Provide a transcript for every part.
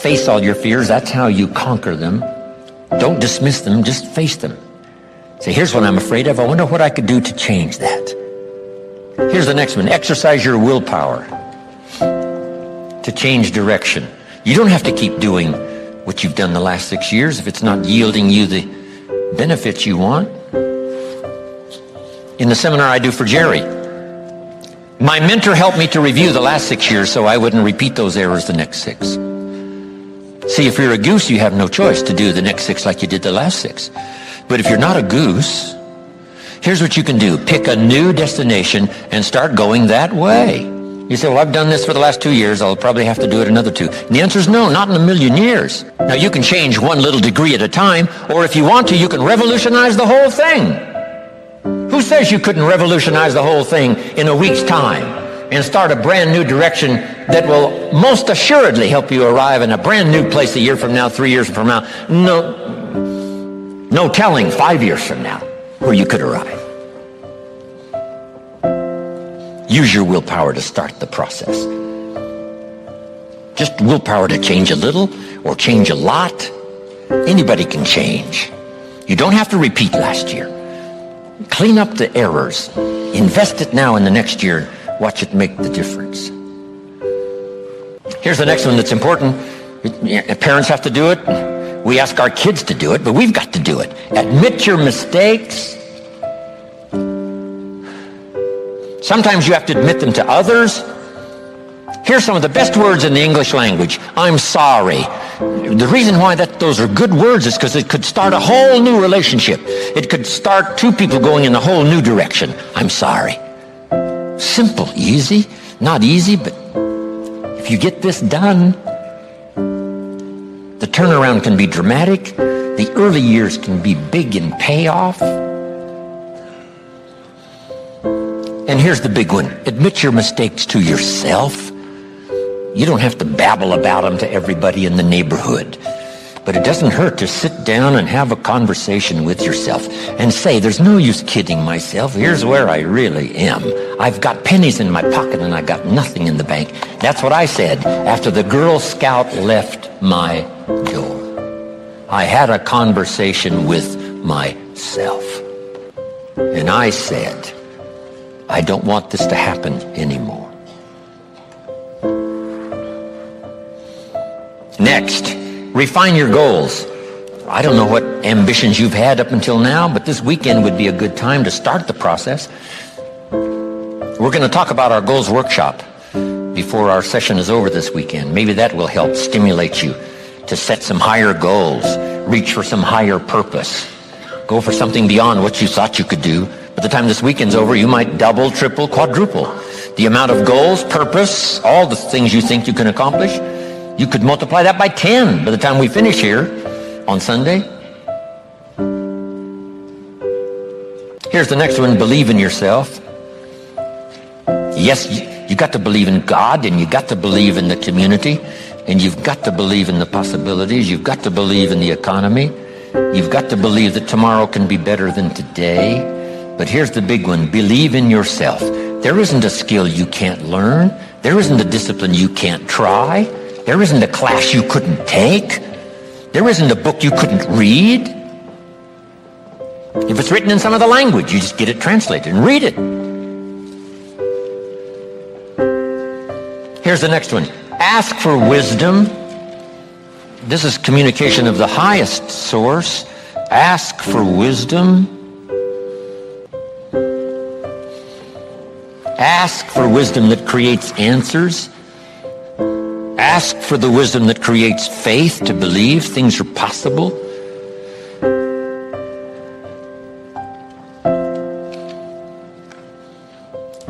face all your fears. That's how you conquer them. Don't dismiss them, just face them. Say, here's what I'm afraid of. I wonder what I could do to change that. Here's the next one. Exercise your willpower to change direction. You don't have to keep doing what you've done the last 6 years if it's not yielding you the benefits you want. In the seminar I do for Jerry, my mentor helped me to review the last 6 years so I wouldn't repeat those errors the next 6. See, if you're a goose, you have no choice to do the next 6 like you did the last 6. But if you're not a goose, here's what you can do. Pick a new destination and start going that way. You say, well, I've done this for the last 2 years. I'll probably have to do it another 2. And the answer is no, not in a million years. Now, you can change one little degree at a time, or if you want to, you can revolutionize the whole thing. Who says you couldn't revolutionize the whole thing in a week's time and start a brand new direction that will most assuredly help you arrive in a brand new place a year from now, 3 years from now? No telling 5 years from now where you could arrive. Use your willpower to start the process. Just willpower to change a little or change a lot. Anybody can change. You don't have to repeat last year. Clean up the errors. Invest it now in the next year. Watch it make the difference. Here's the next one that's important. Parents have to do it. We ask our kids to do it, but we've got to do it. Admit your mistakes. Sometimes you have to admit them to others. Here's some of the best words in the English language. I'm sorry. The reason why those are good words is because it could start a whole new relationship. It could start 2 people going in a whole new direction. I'm sorry. Simple, easy. Not easy, but if you get this done, the turnaround can be dramatic. The early years can be big in payoff. And here's the big one. Admit your mistakes to yourself. You don't have to babble about them to everybody in the neighborhood. But it doesn't hurt to sit down and have a conversation with yourself and say, there's no use kidding myself. Here's where I really am. I've got pennies in my pocket and I got nothing in the bank. That's what I said after the Girl Scout left my door. I had a conversation with myself. And I said, I don't want this to happen anymore. Next, refine your goals. I don't know what ambitions you've had up until now, but this weekend would be a good time to start the process. We're going to talk about our goals workshop before our session is over this weekend. Maybe that will help stimulate you to set some higher goals, reach for some higher purpose, go for something beyond what you thought you could do. By the time this weekend's over, you might double, triple, quadruple the amount of goals, purpose, all the things you think you can accomplish. You could multiply that by 10 by the time we finish here on Sunday. Here's the next one. Believe in yourself. Yes, you got to believe in God, and you got to believe in the community, and you've got to believe in the possibilities. You've got to believe in the economy. You've got to believe that tomorrow can be better than today. But here's the big one. Believe in yourself. There isn't a skill you can't learn. There isn't a discipline you can't try. There isn't a class you couldn't take. There isn't a book you couldn't read. If it's written in some other language, you just get it translated and read it. Here's the next one. Ask for wisdom. This is communication of the highest source. Ask for wisdom. Ask for wisdom that creates answers. Ask for the wisdom that creates faith to believe things are possible.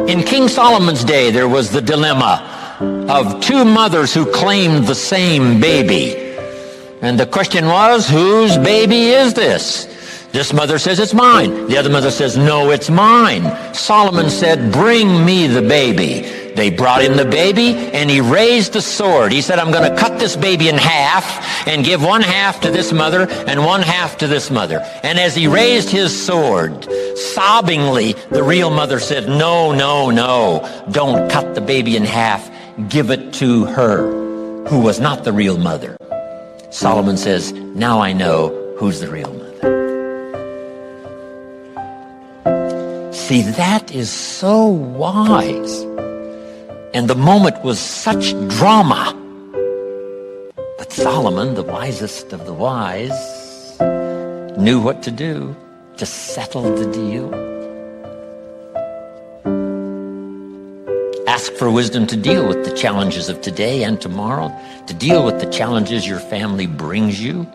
In King Solomon's day, there was the dilemma of 2 mothers who claimed the same baby. And the question was, whose baby is this? This mother says, it's mine. The other mother says, no, it's mine. Solomon said, bring me the baby. They brought him the baby, and he raised the sword. He said, I'm going to cut this baby in half and give 1/2 to this mother and 1/2 to this mother. And as he raised his sword, sobbingly, the real mother said, no, no, no, don't cut the baby in half. Give it to her, who was not the real mother. Solomon says, now I know who's the real mother. See, that is so wise. And the moment was such drama. But Solomon, the wisest of the wise, knew what to do to settle the deal. Ask for wisdom to deal with the challenges of today and tomorrow, to deal with the challenges your family brings you.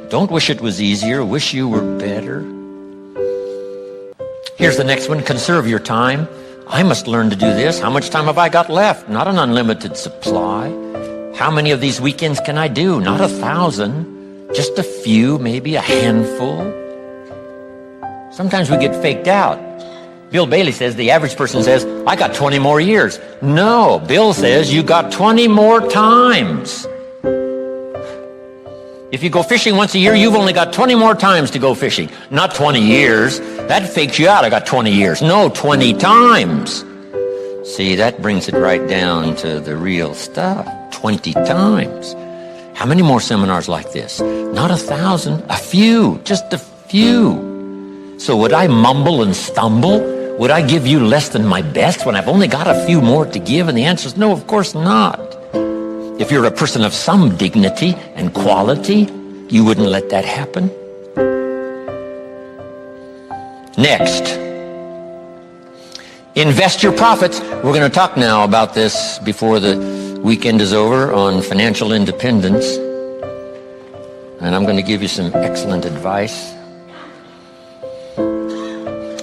Don't wish it was easier, wish you were better. Here's the next one, conserve your time. I must learn to do this. How much time have I got left? Not an unlimited supply. How many of these weekends can I do? Not 1,000, just a few, maybe a handful. Sometimes we get faked out. Bill Bailey says, the average person says, I got 20 more years. No, Bill says you got 20 more times. If you go fishing once a year, you've only got 20 more times to go fishing. Not 20 years. That fakes you out. I got 20 years. No, 20 times. See, that brings it right down to the real stuff. 20 times. How many more seminars like this? Not 1,000, a few, just a few. So would I mumble and stumble? Would I give you less than my best when I've only got a few more to give? And the answer is no, of course not. If you're a person of some dignity and quality, you wouldn't let that happen. Next, invest your profits. We're going to talk now about this before the weekend is over on financial independence. And I'm going to give you some excellent advice.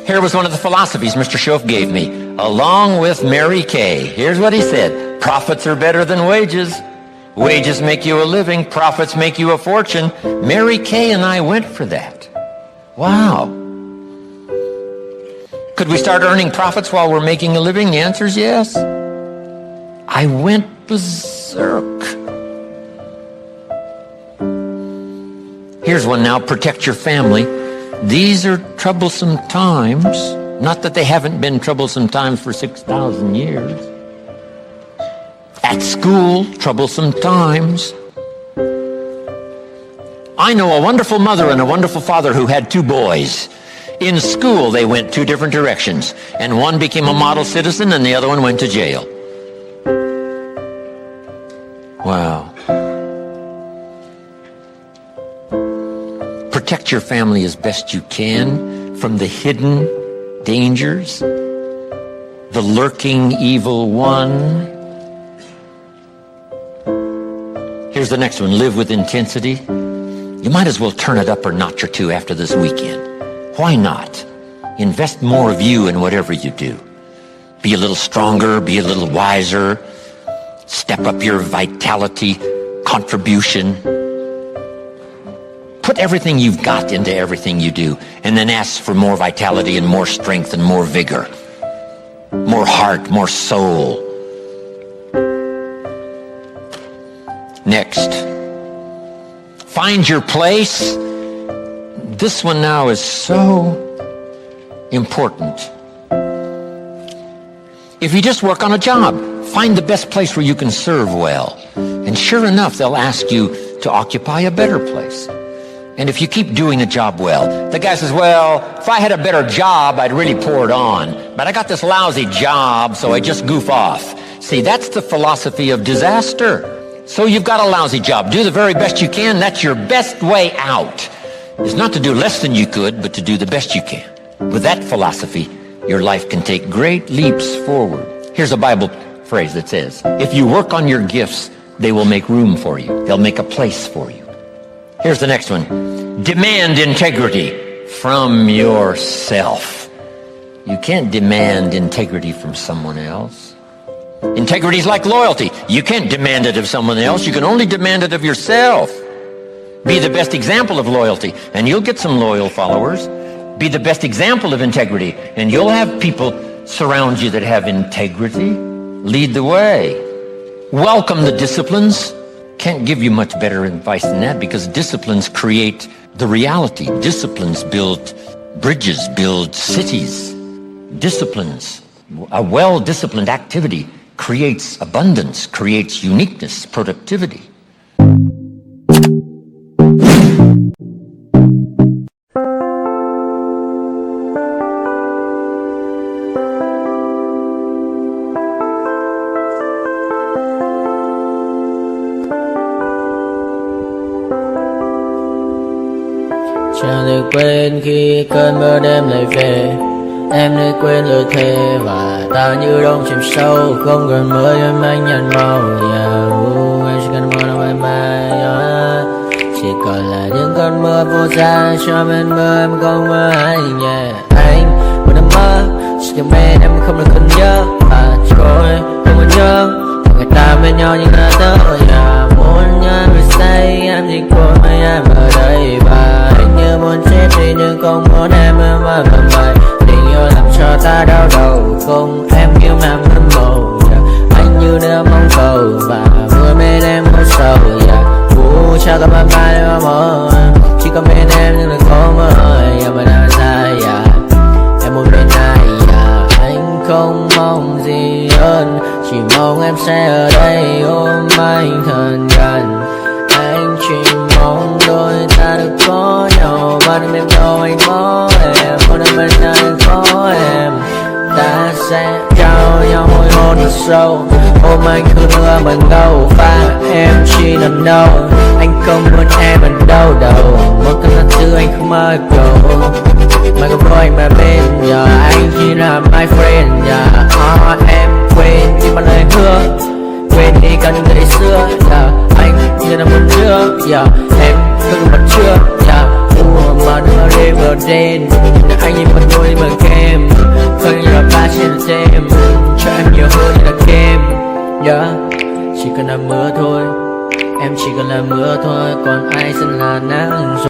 Here was one of the philosophies Mr. Schoaf gave me, along with Mary Kay. Here's what he said. Profits are better than wages. Wages make you a living. Profits make you a fortune. Mary Kay and I went for that. Wow. Could we start earning profits while we're making a living? The answer is yes. I went berserk. Here's one now. Protect your family. These are troublesome times. Not that they haven't been troublesome times for 6,000 years. At school, troublesome times. I know a wonderful mother and a wonderful father who had 2 boys. In school, they went 2 different directions, and one became a model citizen and the other one went to jail. Wow. Protect your family as best you can from the hidden dangers, the lurking evil one. Here's the next one. Live with intensity. You might as well turn it up a notch or 2 after this weekend. Why not? Invest more of you in whatever you do. Be a little stronger, be a little wiser. Step up your vitality, contribution. Put everything you've got into everything you do, and then ask for more vitality and more strength and more vigor. More heart, more soul. Next, find your place. This one now is so important. If you just work on a job, find the best place where you can serve well. And sure enough, they'll ask you to occupy a better place. And if you keep doing a job well, the guy says, well, if I had a better job, I'd really pour it on. But I got this lousy job, so I just goof off. See, that's the philosophy of disaster. So you've got a lousy job. Do the very best you can. That's your best way out. It's not to do less than you could, but to do the best you can. With that philosophy, your life can take great leaps forward. Here's a Bible phrase that says, if you work on your gifts, they will make room for you. They'll make a place for you. Here's the next one. Demand integrity from yourself. You can't demand integrity from someone else. Integrity is like loyalty. You can't demand it of someone else. You can only demand it of yourself. Be the best example of loyalty, and you'll get some loyal followers. Be the best example of integrity, and you'll have people surround you that have integrity. Lead the way. Welcome the disciplines. Can't give you much better advice than that, because disciplines create the reality. Disciplines build bridges, build cities. Disciplines, a well-disciplined activity creates abundance, creates uniqueness, productivity. Chẳng thể quên khi cơn mưa đêm lại về. Em đã quên lời thề và ta như đông chìm sâu. Không còn mơ em anh nhận màu. Em chỉ cần mơ đâu bye bye. Chỉ còn là những cơn mưa vô giá cho bên mơ em không mơ anh. Anh vẫn đang mơ, chỉ cần bên em không được cần nhớ. Trôi không còn nhớ người ta bên nhau nhưng đã tới. Muốn nhớ người say em chỉ còn mấy em ở đây. Và anh như muốn chết đi nhưng không muốn em mà mày. Tình yêu làm cho ta đau đầu, không em yêu mà mất màu. Anh như đêm mong cầu và mưa bên em có sầu. Chào các bạn bye để mà mơ, chỉ có bên em nhưng lại có mơ. Em ở đâu xa em muốn bên ai. Anh không mong gì hơn, chỉ mong em sẽ ở đây ôm anh thật gần. Anh chỉ mong đôi ta được có nhau, và đừng em đâu anh có em. Còn em bên anh có em, ta sẽ trao nhau môi hôn thật sâu. Ôm anh cứ nữa mà ngâu và em chỉ nằm đâu. Anh không muốn em ở đâu đâu, một cơn gió thứ anh không mơ cầu. Mà không có anh mà bên giờ anh chỉ là my friend. Em quên đi bao lời hứa, quên đi cả những ngày xưa. Anh như là một đứa em không còn chưa. Mà đừng đêm ở đêm anh nhìn một đôi mà kem. Không như là ba trên tem, cho em nhiều hơn như là kem. Chỉ cần là mưa thôi, em chỉ cần là mưa thôi, còn ai sẽ là nắng rồi.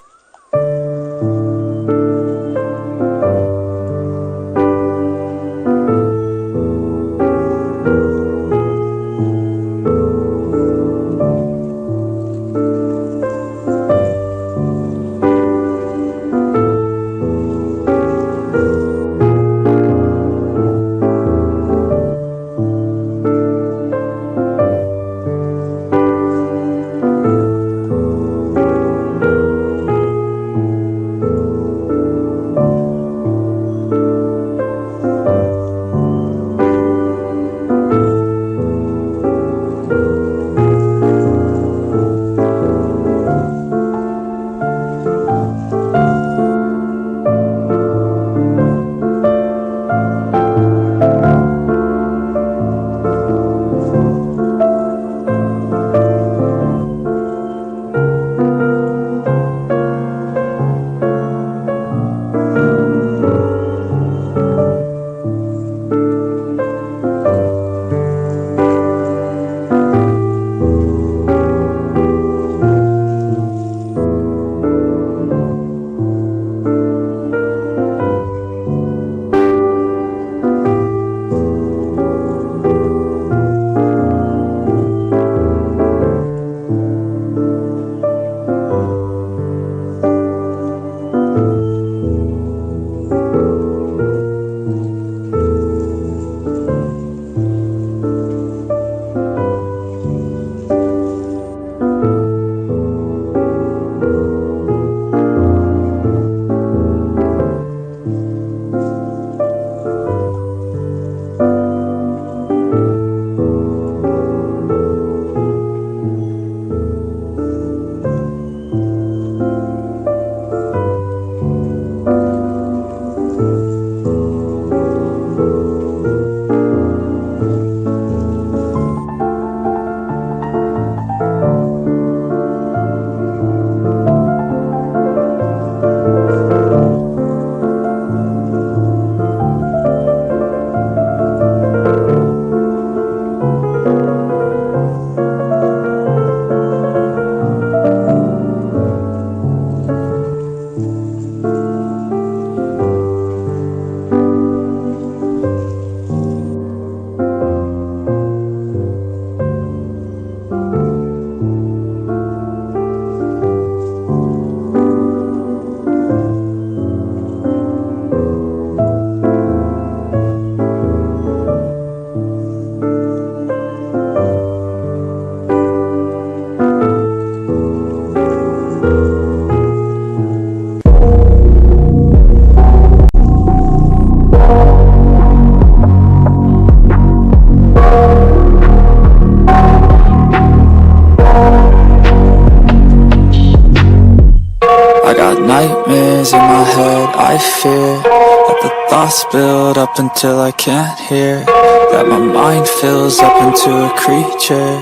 fear that the thoughts build up until I can't hear, that my mind fills up into a creature,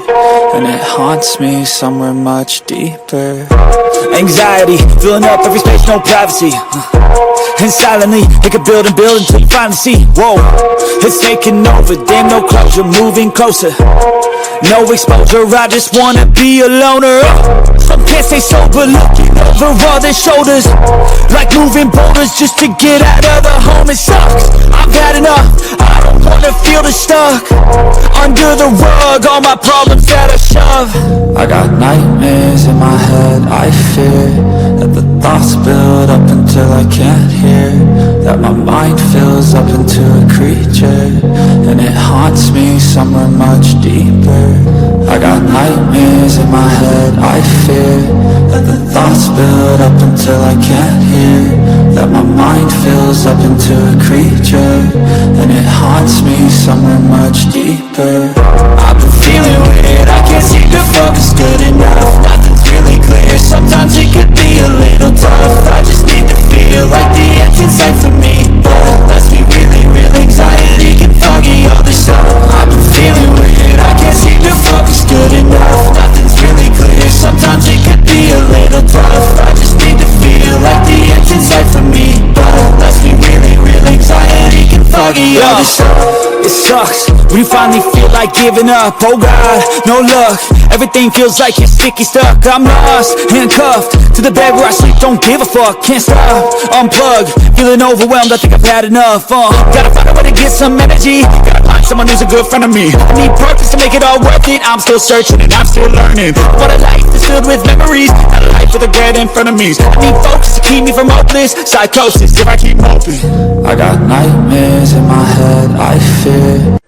and it haunts me somewhere much deeper. Anxiety, filling up every space, no privacy. And silently, it could build and build until you finally see. Whoa, it's taking over, damn no closure, moving closer. No exposure, I just wanna be a loner. Some can't stay sober, looking over all their shoulders, like moving boulders just to get out of the home. It sucks, I've had enough, I don't wanna feel the stuck under the rug, all my problems that I shove. I got nightmares in my head, I fear that the thoughts build up until I can't hear, that my mind fills up into a creature, and it haunts me somewhere much deeper. I got nightmares in my head, I fear that the thoughts build up until I can't hear, that my mind fills up into a creature, and it haunts me somewhere much deeper. I've been feeling weird, I can't seem to focus good enough. Nothing's really clear, sometimes it could be a little tough. I just need to feel like the end's in sight for me, but let's be really real, anxiety can foggy all this stuff. I've been feeling weird, I can't seem to focus good enough. Nothing's really clear, sometimes it could be a little tough. I just need to feel like the end's in sight for me, but let's be really real, anxiety can foggy all this stuff. It sucks when you finally feel like giving up. Oh God, no luck, everything feels like it's sticky stuck. I'm lost, handcuffed to the bed where I sleep, don't give a fuck. Can't stop, unplug, feeling overwhelmed, I think I've had enough. Gotta find a way to get some energy, gotta find someone who's a good friend of me. I need purpose to make it all worth it, I'm still searching and I'm still learning. What a life is filled with memories, not a life with regret in front of me. I need focus to keep me from hopeless psychosis if I keep hoping. I got nightmares in my head, I fear.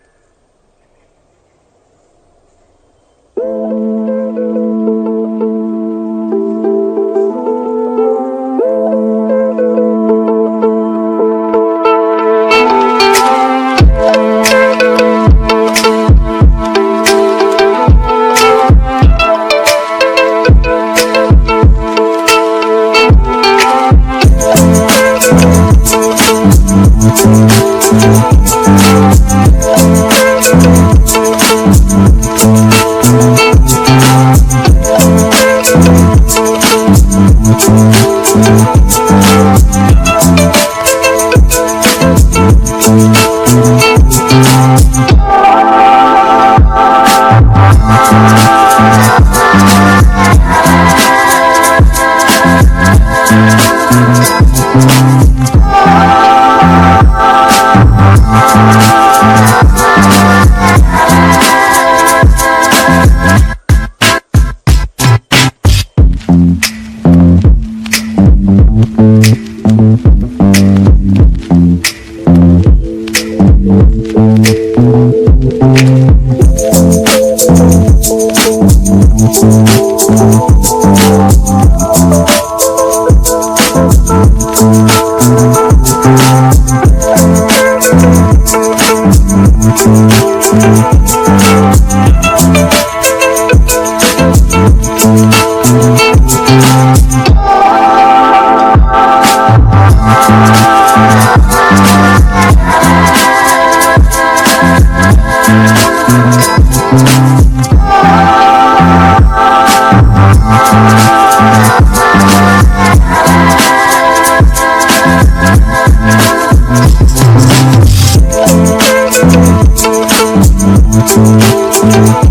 We'll be right back.